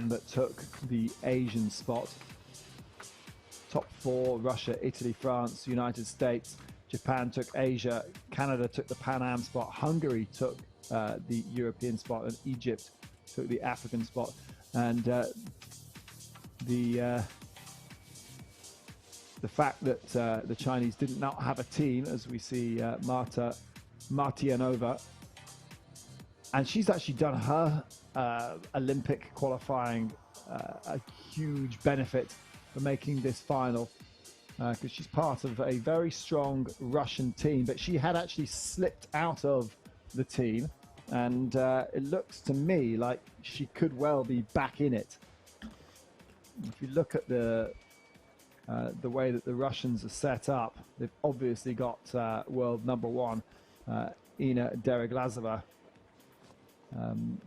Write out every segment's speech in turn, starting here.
that took the Asian spot. Top four: Russia, Italy, France, United States. Japan took Asia. Canada took the Pan Am spot. Hungary took the European spot, and Egypt took the African spot. And the fact that the Chinese did not have a team, as we see Marta Martyanova, and she's actually done her Olympic qualifying a huge benefit for making this final, because she's part of a very strong Russian team, but she had actually slipped out of the team, and it looks to me like she could well be back in it. If you look at the way that the Russians are set up, they've obviously got world number one Ina Dereglazova, and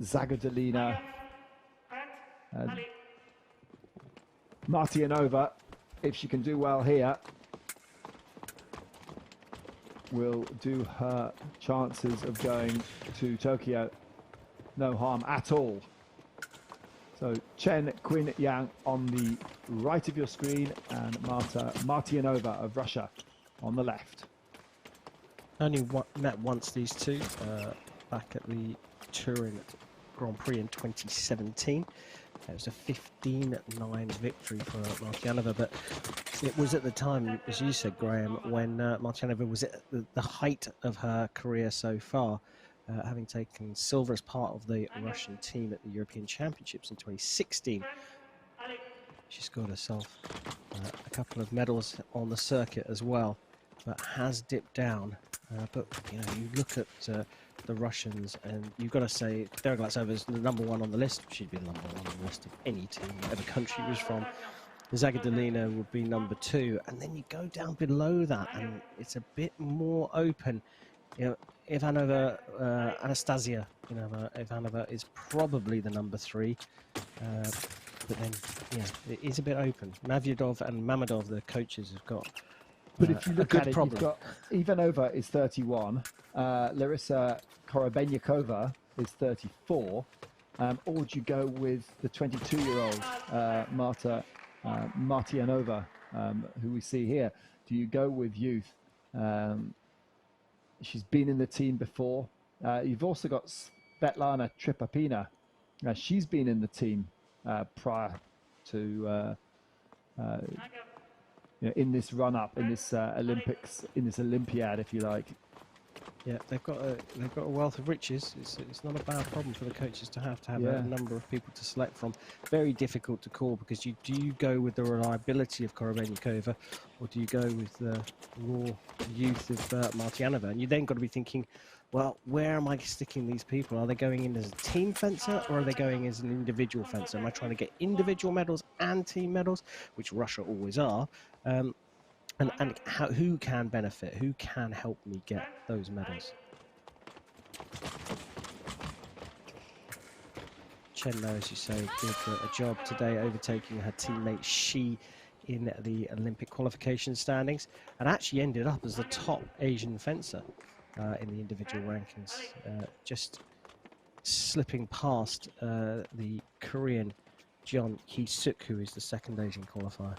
Zagadalina Martyanova, if she can do well here, will do her chances of going to Tokyo no harm at all. So Chen, Qin Yang on the right of your screen, and Marta Martyanova of Russia on the left. Only met once, these two, back at the Turin Grand Prix in 2017. It was a 15-9 victory for Martyanova, but it was at the time, as you said, Graham, when Martyanova was at the height of her career so far, having taken silver as part of the Russian team at the European Championships in 2016. She scored herself a couple of medals on the circuit as well, but has dipped down. But you know, you look at the Russians, and you've got to say Dereglazova is the number one on the list. She'd be the number one on the list of any team, whatever country she was from. Zagadalina would be number two, and then you go down below that, and it's a bit more open. You know, Ivanova, Anastasia, Ivanova is probably the number three, but then yeah, it is a bit open. Navyadov and Mamedov, the coaches, have got. But if you look at it, problem. You've got Ivanova is 31, Larissa Korobenyakova is 34, or would you go with the 22-year-old Marta Martyanova, who we see here? Do you go with youth? She's been in the team before. You've also got Svetlana Tripapina. She's been in the team prior to you know, in this run-up, in this Olympics, in this Olympiad, if you like. Yeah, they've got a wealth of riches. It's not a bad problem for the coaches to have a number of people to select from. Very difficult to call, because do you go with the reliability of Korobenyakova, or do you go with the raw youth of Martyanova? And you then got to be thinking, well, where am I sticking these people? Are they going in as a team fencer, or are they going as an individual fencer? Am I trying to get individual medals and team medals, which Russia always are? And who can benefit? Who can help me get those medals? Chen, though, as you say, did a job today, overtaking her teammate Shi in the Olympic qualification standings, and actually ended up as the top Asian fencer in the individual rankings, just slipping past the Korean Jeon Hee-suk, who is the second Asian qualifier.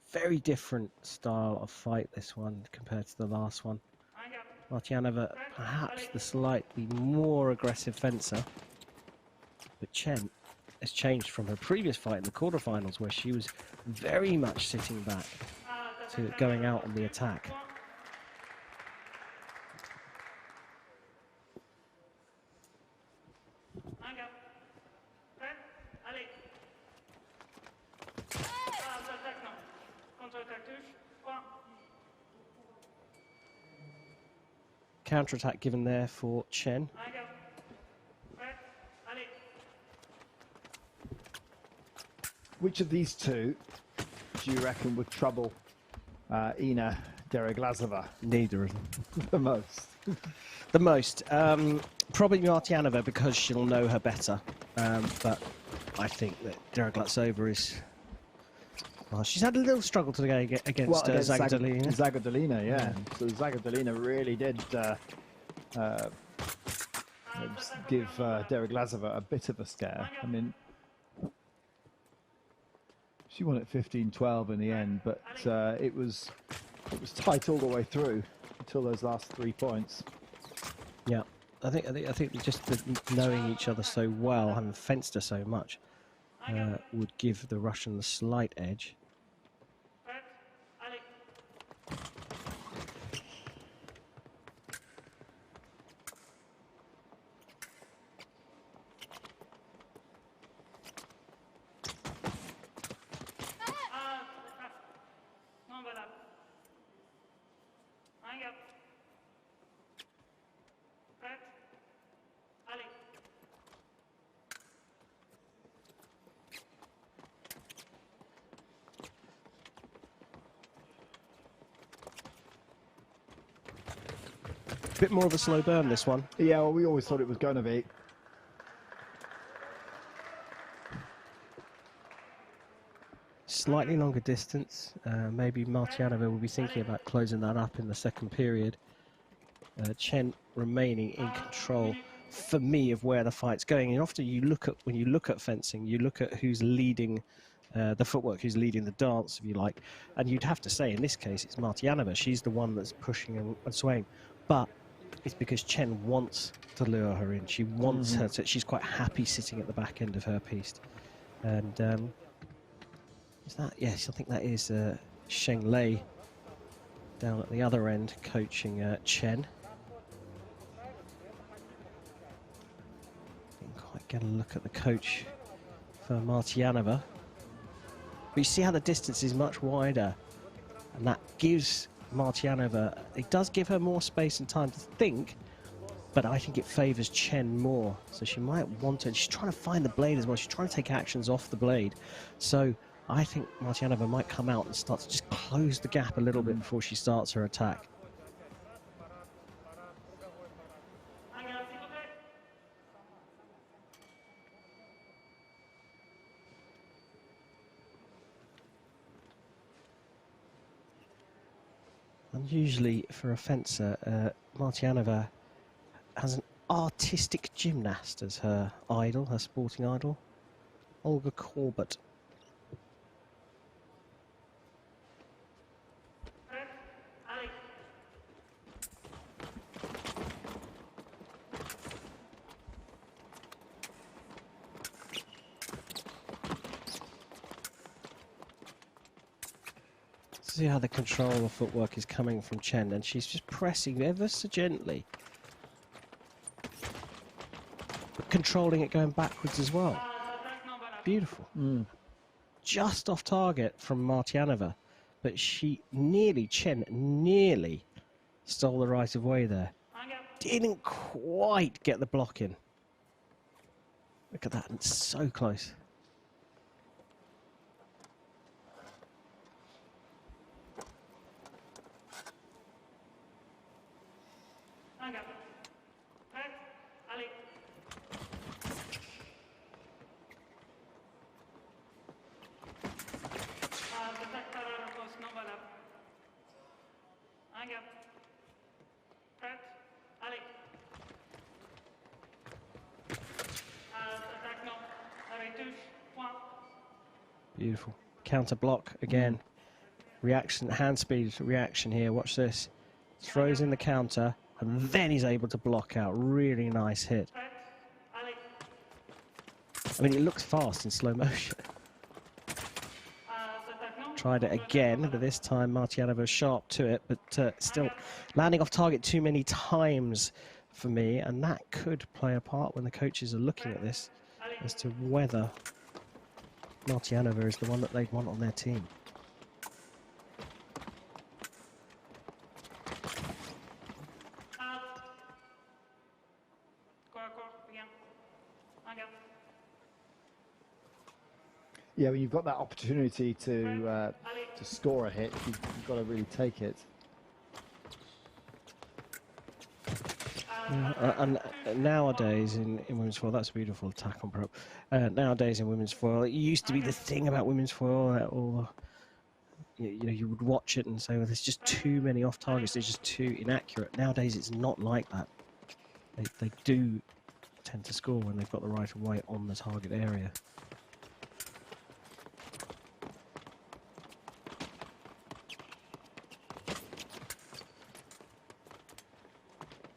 Very different style of fight, this one, compared to the last one. Martyanova, perhaps the slightly more aggressive fencer, but Chen has changed from her previous fight in the quarterfinals, where she was very much sitting back, to going out on the attack. Counter-attack given there for Chen. Which of these two do you reckon would trouble Ina Dereglazova? Neither of them. The most. The most. Probably Martyanova, because she'll know her better. But I think that Deroglatsova is... Well, she's had a little struggle today against Zagadolina. Zagadolina, yeah. So Zagadolina really did give Deroglatsova a bit of a scare. I mean, she won at 15-12 in the end, but it was tight all the way through until those last 3 points. Yeah, I think just knowing each other so well and fenced her so much would give the Russian the slight edge. Bit more of a slow burn, this one. Yeah, well, we always thought it was going to be. Slightly longer distance. Maybe Martyanova will be thinking about closing that up in the second period. Chen remaining in control, for me, of where the fight's going. And often when you look at fencing, you look at who's leading the footwork, who's leading the dance, if you like. And you'd have to say, in this case, it's Martyanova. She's the one that's pushing and swaying. But it's because Chen wants to lure her in. She wants her to. She's quite happy sitting at the back end of her piece. And is that? Yes, I think that is Sheng Lei down at the other end coaching Chen. Didn't quite get a look at the coach for Martyanova. But you see how the distance is much wider, and that gives Martyanova, it does give her more space and time to think, but I think it favours Chen more. So she might want to, she's trying to find the blade as well, she's trying to take actions off the blade. So I think Martyanova might come out and start to just close the gap a little bit before she starts her attack. Unusually for a fencer, Martyanova has an artistic gymnast as her idol, her sporting idol, Olga Korbut. See how the control of footwork is coming from Chen, and she's just pressing ever so gently, but controlling it going backwards as well. Beautiful. Just off target from Martyanova, but Chen nearly stole the right of way there. Didn't quite get the block in. Look at that, it's so close. Beautiful. Counter block again. Reaction, hand speed reaction here. Watch this. Throws in the counter and then he's able to block out. Really nice hit. I mean, it looks fast in slow motion. Tried it again, but this time Martyanova sharp to it, but still landing off target too many times for me, and that could play a part when the coaches are looking at this as to whether Martyanova is the one that they'd want on their team. Yeah, when you've got that opportunity to score a hit, you've got to really take it. And nowadays in women's foil, that's a beautiful attack on prop. Nowadays in women's foil, it used to be the thing about women's foil, or you know, you would watch it and say, well, there's just too many off targets, they're just too inaccurate. Nowadays, it's not like that. They do tend to score when they've got the right of way on the target area.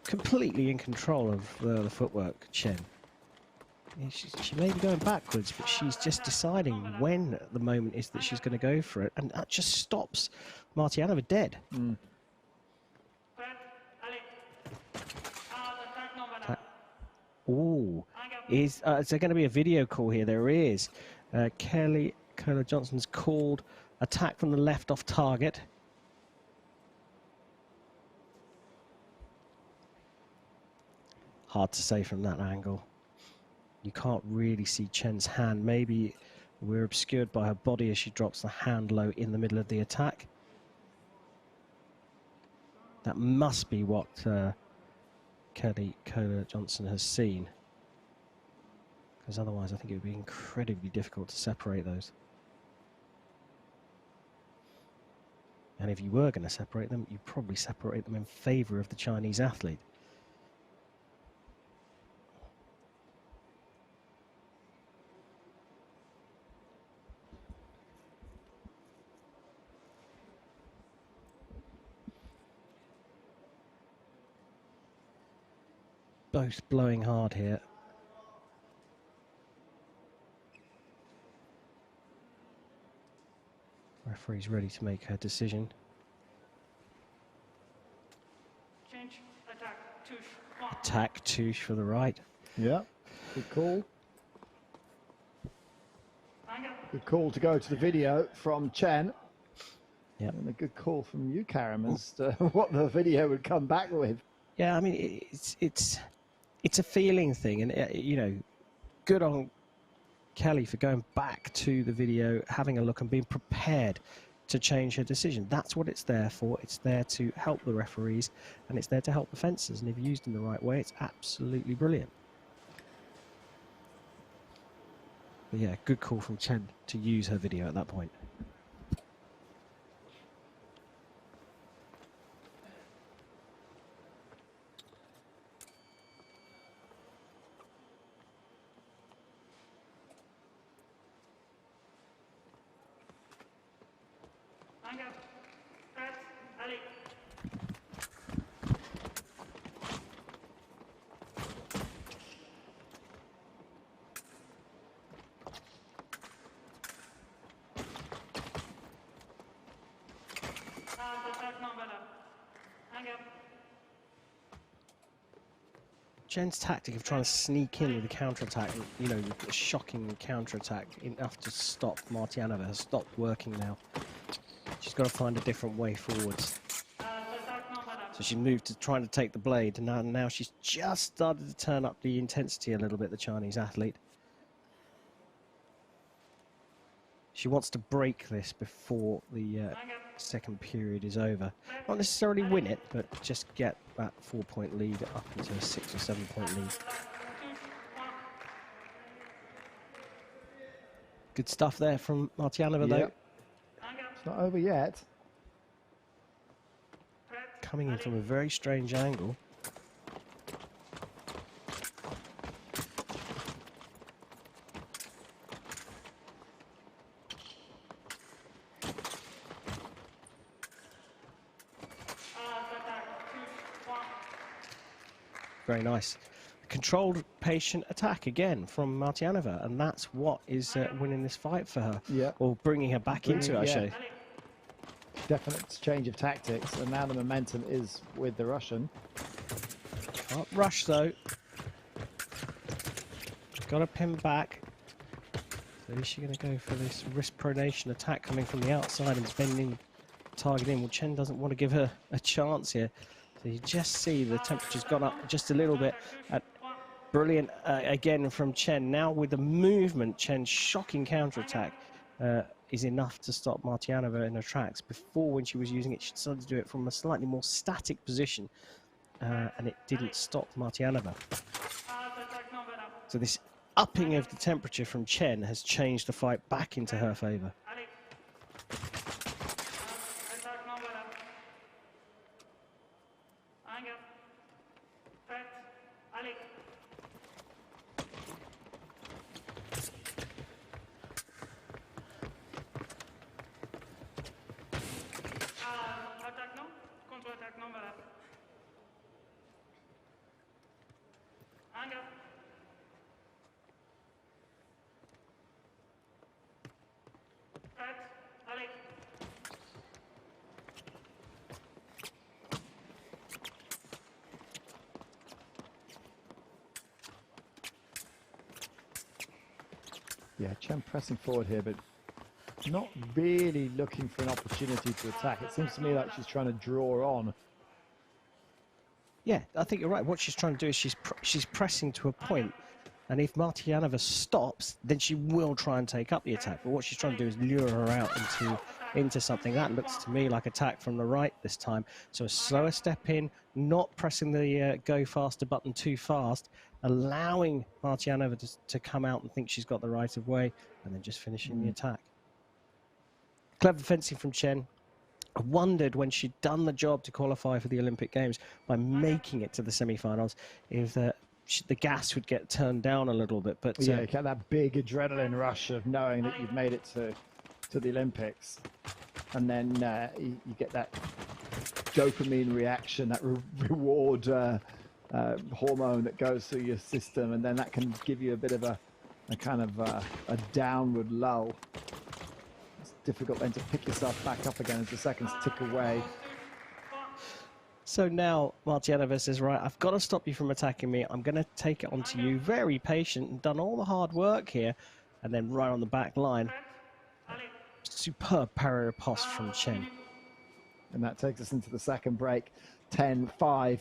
Completely in control of the footwork, Chen. She may be going backwards, but she's just deciding when the moment is that she's going to go for it, and that just stops Martyanova dead. Ooh, is there going to be a video call here? There is. Kelly Kohler-Johnson's called attack from the left off target. Hard to say from that angle. You can't really see Chen's hand. Maybe we're obscured by her body as she drops the hand low in the middle of the attack. That must be what Kelly Kohler-Johnson has seen. Because otherwise I think it would be incredibly difficult to separate those. And if you were going to separate them, you'd probably separate them in favour of the Chinese athlete. Both blowing hard here. Referee's ready to make her decision. Change, attack, touche. Attack, touche for the right. Yeah, good call. Good call to go to the video from Chen. Yep. And a good call from you, Karim, as to what the video would come back with. Yeah, I mean, it's a feeling thing, and you know, good on Kelly for going back to the video, having a look and being prepared to change her decision. That's what it's there for. It's there to help the referees, and it's there to help the fencers, and if used in the right way, it's absolutely brilliant. But yeah, good call from Chen to use her video at that point. Chen's tactic of trying to sneak in with a counter-attack, you know, a shocking counter-attack, enough to stop Martyanova, has stopped working now. She's got to find a different way forwards. So she moved to trying to take the blade, and now she's just started to turn up the intensity a little bit, the Chinese athlete. She wants to break this before the second period is over. Not necessarily win it, but just get that 4-point lead up into a 6 or 7-point lead. Good stuff there from Martyanova, though. It's not over yet. Coming in from a very strange angle. Very nice. Controlled patient attack again from Martyanova, and that's what is winning this fight for her. Yeah. Or bringing her back into it, I show. Definite change of tactics, and now the momentum is with the Russian. Can't rush though. Got to pin back. So is she going to go for this wrist pronation attack coming from the outside and bending target in? Well, Chen doesn't want to give her a chance here. So you just see the temperature's gone up just a little bit. Brilliant again from Chen. Now with the movement, Chen's shocking counter-attack is enough to stop Martyanova in her tracks. Before, when she was using it, she decided to do it from a slightly more static position. and it didn't stop Martyanova. Attack number up. So this upping of the temperature from Chen has changed the fight back into her favour. Allez. Attack number up. Anger. Prête. Allez. Attaque non. Contre-attaque non, voilà. Anger. Prête. Allez. Yeah, Chen pressing forward here, but not really looking for an opportunity to attack. It seems to me like she's trying to draw on. Yeah, I think you're right. What she's trying to do is she's pressing to a point, and if Martyanova stops, then she will try and take up the attack. But what she's trying to do is lure her out into something that looks to me like attack from the right this time. So a slower step in, not pressing the go faster button too fast, allowing Martyanova to come out and think she's got the right of way, and then just finishing the attack. Clever fencing from Chen. I wondered when she'd done the job to qualify for the Olympic Games by making it to the semi-finals if the gas would get turned down a little bit. But Yeah, you get that big adrenaline rush of knowing that you've made it to the Olympics, and then you get that dopamine reaction, that reward hormone that goes through your system, and then that can give you a bit of a kind of a downward lull. It's difficult then to pick yourself back up again as the seconds tick away. So now Martyanova says, right, I've got to stop you from attacking me. I'm going to take it onto you. Very patient and done all the hard work here. And then right on the back line, superb parry riposte from Chen. And that takes us into the second break, 10-5.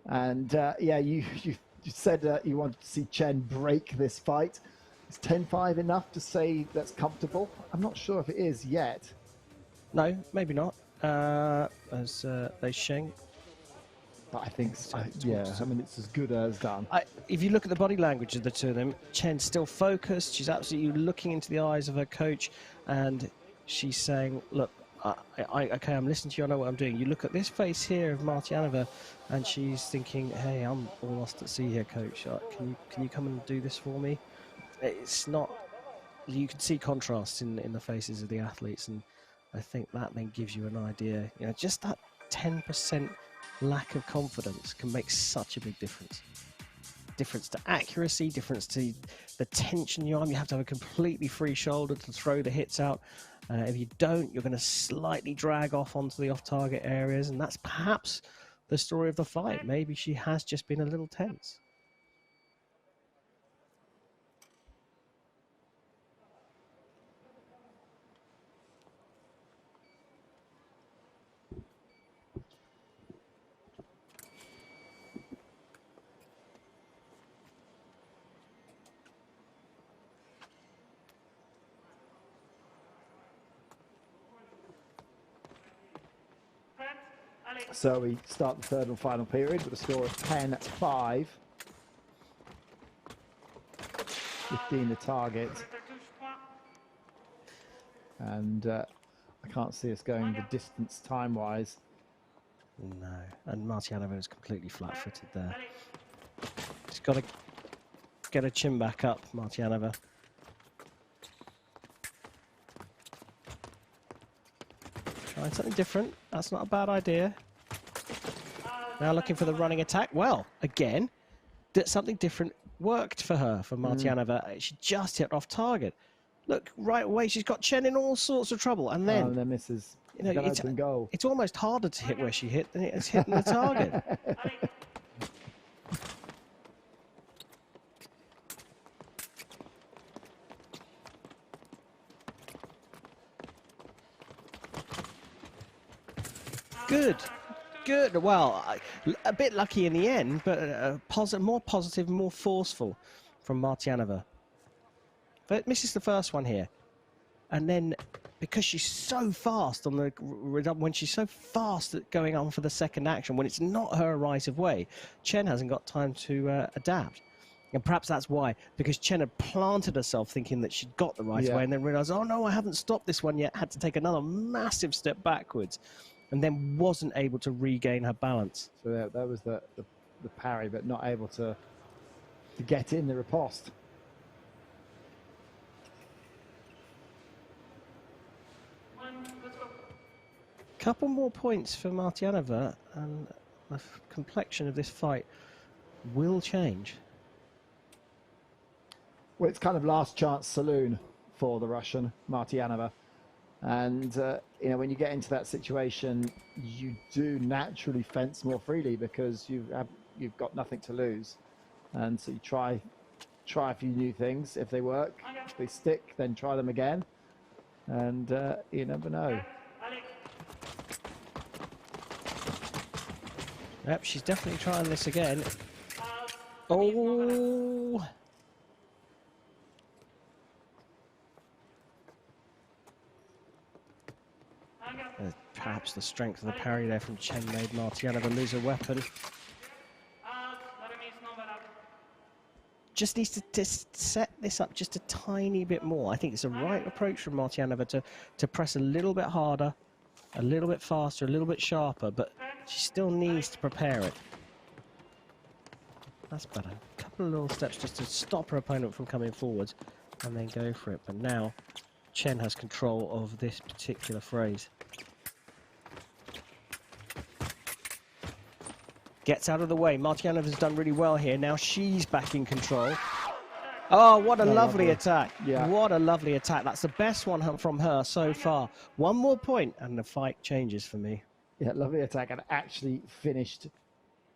And yeah, you said you wanted to see Chen break this fight. Is 10-5 enough to say that's comfortable? I'm not sure if it is yet. No, maybe not. As they Sheng. But I think, yeah, I mean, it's as good as done. If you look at the body language of the two of them, Chen's still focused. She's absolutely looking into the eyes of her coach, and she's saying, look, okay, I'm listening to you, I know what I'm doing. You look at this face here of Martyanova, and she's thinking, hey, I'm almost at sea here, coach. Can you come and do this for me? It's not... You can see contrasts in the faces of the athletes, and I think that then gives you an idea. You know, just that 10% lack of confidence can make such a big difference. Difference to accuracy, difference to the tension in your arm. You have to have a completely free shoulder to throw the hits out. If you don't, you're going to slightly drag off onto the off-target areas, and that's perhaps the story of the fight. Maybe she has just been a little tense. So we start the third and final period with a score of 10-5. 15 the target. And I can't see us going the distance time-wise. No, and Martyanova is completely flat-footed there. She's got to get her chin back up, Martyanova. Trying something different. That's not a bad idea. Now looking for the running attack. Well, again, something different worked for her, for Martyanova. She just hit off target. Look, right away, she's got Chen in all sorts of trouble. And then misses. You know, it's almost harder to hit where she hit than it is hitting the target. Good. Well, a bit lucky in the end, but more positive, more forceful from Martyanova. But misses the first one here. and then because she's so fast on the when she's so fast at going on for the second action, when it's not her right of way, Chen hasn't got time to adapt. And perhaps that's why, because Chen had planted herself thinking that she'd got the right of way, and then realised, oh no, I haven't stopped this one yet, had to take another massive step backwards, and then wasn't able to regain her balance. So that was the parry, but not able to get in the riposte. Couple more points for Martyanova, and the complexion of this fight will change. Well, it's kind of last chance saloon for the Russian, Martyanova. And, you know, when you get into that situation, you do naturally fence more freely because you've got nothing to lose. And so you try a few new things. If they work, if they stick, then try them again. And you never know. Yep, she's definitely trying this again. Oh! Perhaps the strength of the parry there from Chen made Martyanova lose a weapon. Just needs to set this up just a tiny bit more. I think it's the right approach from Martyanova to press a little bit harder, a little bit faster, a little bit sharper, but she still needs to prepare it. That's better. A couple of little steps just to stop her opponent from coming forwards and then go for it. But now Chen has control of this particular phrase. Gets out of the way. Martyanova's done really well here. Now she's back in control. Oh, what a lovely attack. Yeah. What a lovely attack. That's the best one from her so far. One more point and the fight changes for me. Yeah, lovely attack, and actually finished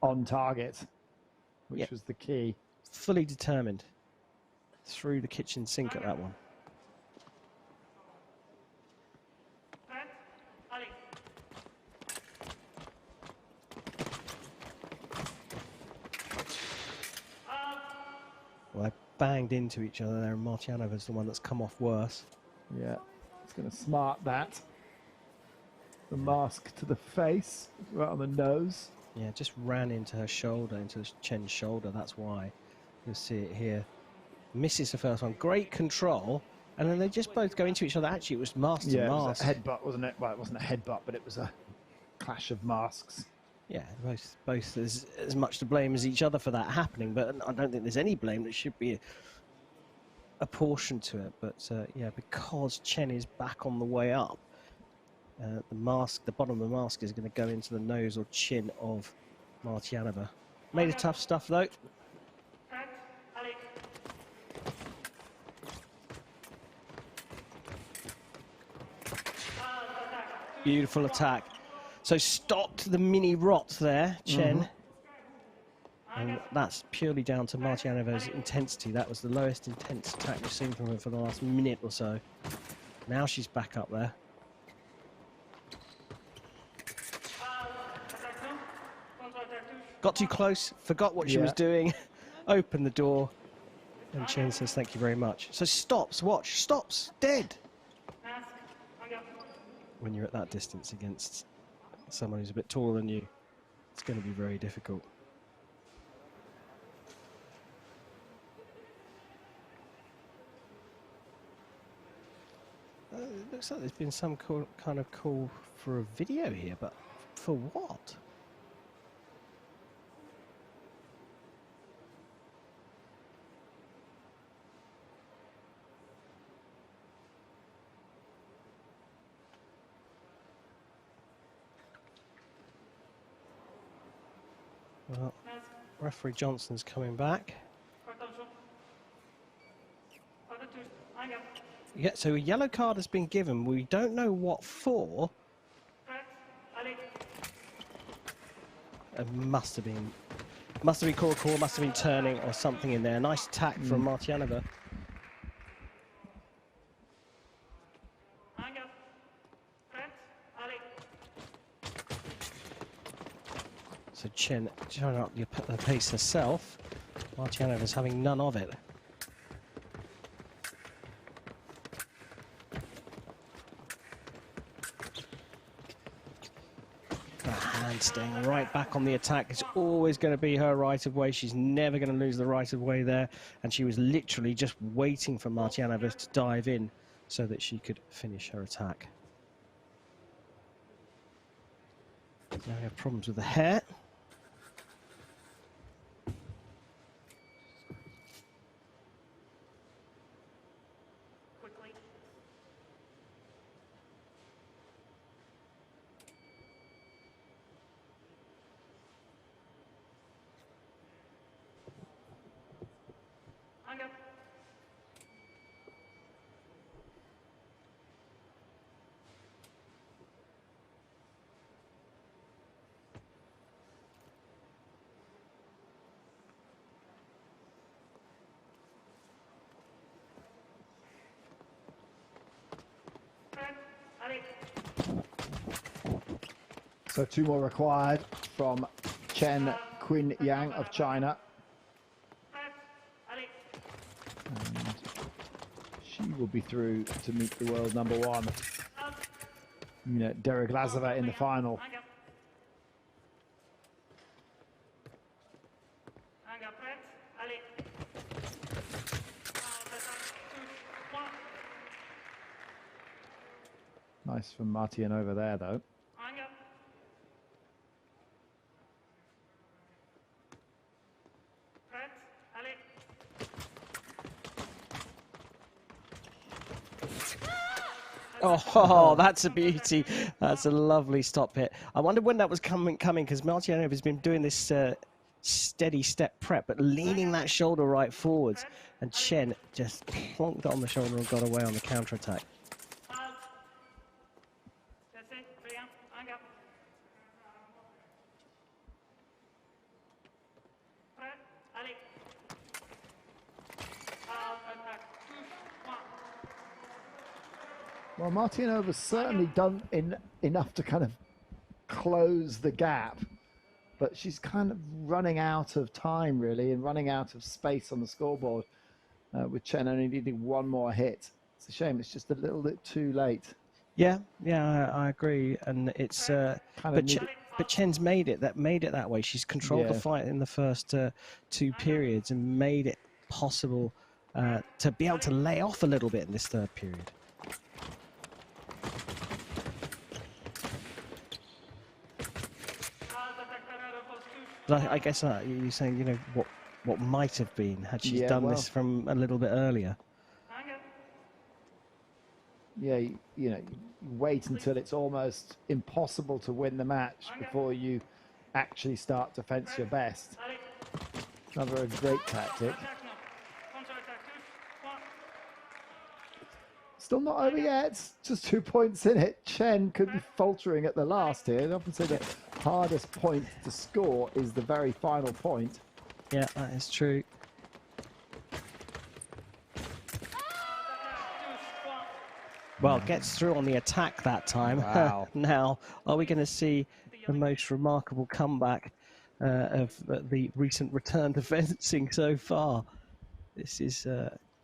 on target, which was the key. Fully determined. Through the kitchen sink at that one. Well, they banged into each other there, and Martyanova's the one that's come off worse. Yeah, it's going to smart that. The mask to the face, right on the nose. Yeah, just ran into her shoulder, into Chen's shoulder. That's why. You'll see it here. Misses the first one. Great control. And then they just both go into each other. Actually, it was mask to mask. It was a headbutt, wasn't it? Well, it wasn't a headbutt, but it was a clash of masks. Yeah, both as much to blame as each other for that happening. But I don't think there's any blame that should be apportioned to it. But yeah, because Chen is back on the way up, the mask, the bottom of the mask is going to go into the nose or chin of Martyanova. Made of tough stuff though. Beautiful attack. So stopped the mini rot there, Chen. And that's purely down to Martyanova's intensity. That was the lowest intense attack we've seen from her for the last minute or so. Now she's back up there. Got too close, forgot what she was doing, opened the door, and Chen says thank you very much. So stops, watch, stops, dead. When you're at that distance against someone who's a bit taller than you, it's going to be very difficult. It looks like there's been some kind of call for a video here, but for what? Well, referee Johnson's coming back. Yeah, so a yellow card has been given. We don't know what for. It must have been call, must have been turning or something in there. Nice attack from Martyanova. So Chen trying up the pace herself. Martyanova's having none of it. And staying right back on the attack. It's always going to be her right of way. She's never going to lose the right of way there. And she was literally just waiting for Martyanova to dive in so that she could finish her attack. Now we have problems with the hair. Quickly. Anger. Allez. So 2 more required from Chen Qin-Yang of China. Allez. And she will be through to meet the world number 1, Derek Lazova, in the final. Anger. Anger prête. Allez. Nice from Martyanova there, though. Anger. Prête. Allez. Oh, that's a beauty. That's a lovely stop hit. I wondered when that was coming because Martyanova has been doing this steady step prep, but leaning that shoulder right forwards. And Chen just plonked it on the shoulder and got away on the counter-attack. Anger. Prêt. Allez. Attaque. Well, Martyanova's certainly done enough to kind of close the gap, but she's kind of running out of time, really, and running out of space on the scoreboard, with Chen only needing 1 more hit. It's a shame. It's just a little bit too late. Yeah, I agree, and it's but Chen's made it that way. She's controlled the fight in the first 2 periods and made it possible to be able to lay off a little bit in this 3rd period. But I guess you're saying, what might have been had she done this from a little bit earlier. Yeah, you wait until it's almost impossible to win the match before you actually start to fence your best. Another great tactic. Still not over yet. Just 2 points in it. Chen could be faltering at the last here. I often say the hardest point to score is the very final point. Yeah, that is true. Well, gets through on the attack that time. Wow. Now, are we going to see the most remarkable comeback of the recent return to fencing so far? This is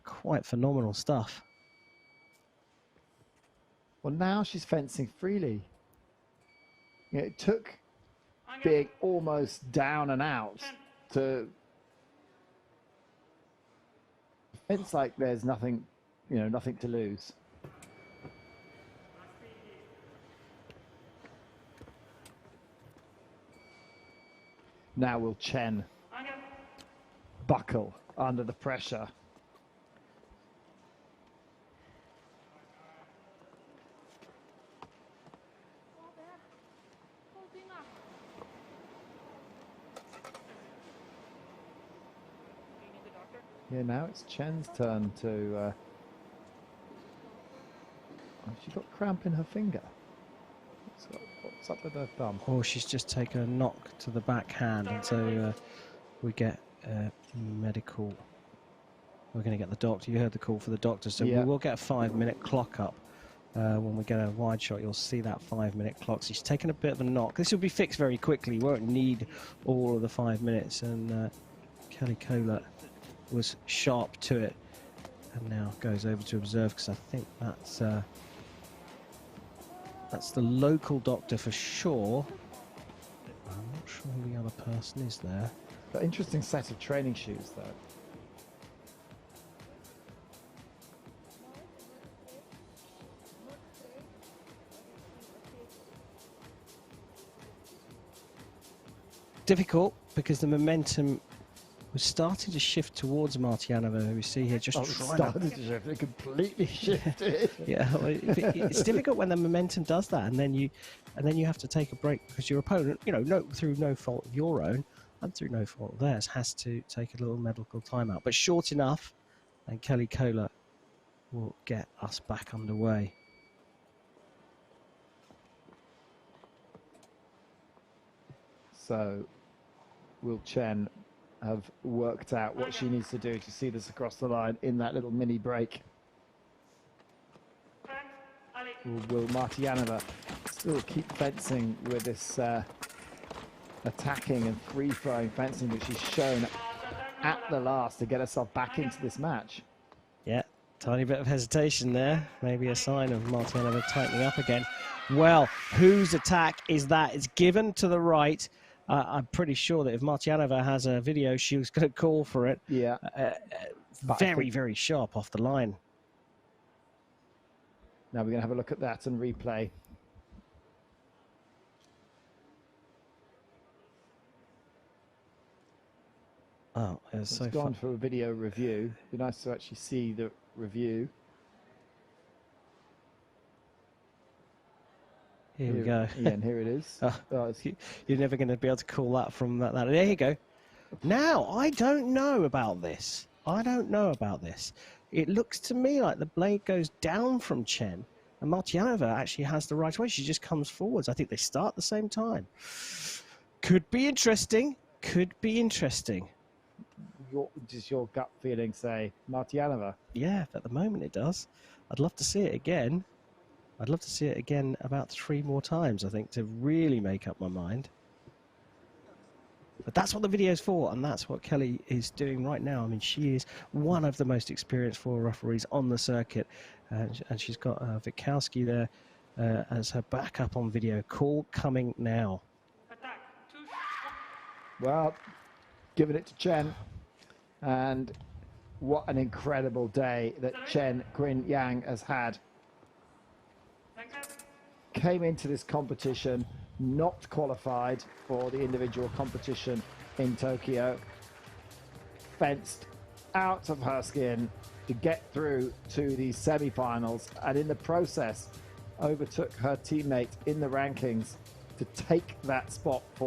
quite phenomenal stuff. Well, now she's fencing freely. It took being almost down and out to fence like there's nothing, nothing to lose. Now will Chen buckle under the pressure? Yeah, now it's Chen's turn to... she got cramp in her finger. What's up with her thumb? Oh, she's just taken a knock to the backhand, and so we get medical. We're going to get the doctor. You heard the call for the doctor, so we will get a 5-minute clock up. When we get a wide shot, you'll see that 5-minute clock. So she's taken a bit of a knock. This will be fixed very quickly. You won't need all of the 5 minutes. And Kelly Kohler was sharp to it, and now goes over to observe, because I think that's the local doctor for sure. sure who the other person is there. But interesting set of training shoes, though. Difficult because the momentum was starting to shift towards Martyanova, who we see here just trying started to shift. It completely shifted. Yeah, well, it's difficult when the momentum does that, and then you have to take a break because your opponent, you know, through no fault of your own and through no fault of theirs, has to take a little medical timeout, but short enough, and Kelly Kohler will get us back underway. So, will Chen have worked out what she needs to do to see this across the line in that little mini break? Or will Martyanova still keep fencing with this attacking and free-flowing fencing that she's shown at the last to get herself back into this match? Yeah, tiny bit of hesitation there. Maybe a sign of Martyanova tightening up again. Well, whose attack is that? It's given to the right. I'm pretty sure that if Martyanova has a video, she was going to call for it. Yeah. Very, very sharp off the line. Now we're going to have a look at that and replay. Oh, it's so gone for a video review. It'd be nice to actually see the review. Here we go. Ian, here it is. You're never going to be able to call that from that. There you go. Now, I don't know about this. I don't know about this. It looks to me like the blade goes down from Chen, and Martyanova actually has the right way. She just comes forwards. I think they start at the same time. Could be interesting. Could be interesting. Does your gut feeling say Martyanova? Yeah, at the moment it does. I'd love to see it again. I'd love to see it again about 3 more times, I think, to really make up my mind. But that's what the video's for, and that's what Kelly is doing right now. I mean, she is one of the most experienced 4 referees on the circuit, and she's got Witkowski there as her backup on video. Call coming now. Well, giving it to Chen, and what an incredible day that Chen Qin-Yang has had. Came into this competition not qualified for the individual competition in Tokyo, fenced out of her skin to get through to the semi-finals, and in the process overtook her teammate in the rankings to take that spot for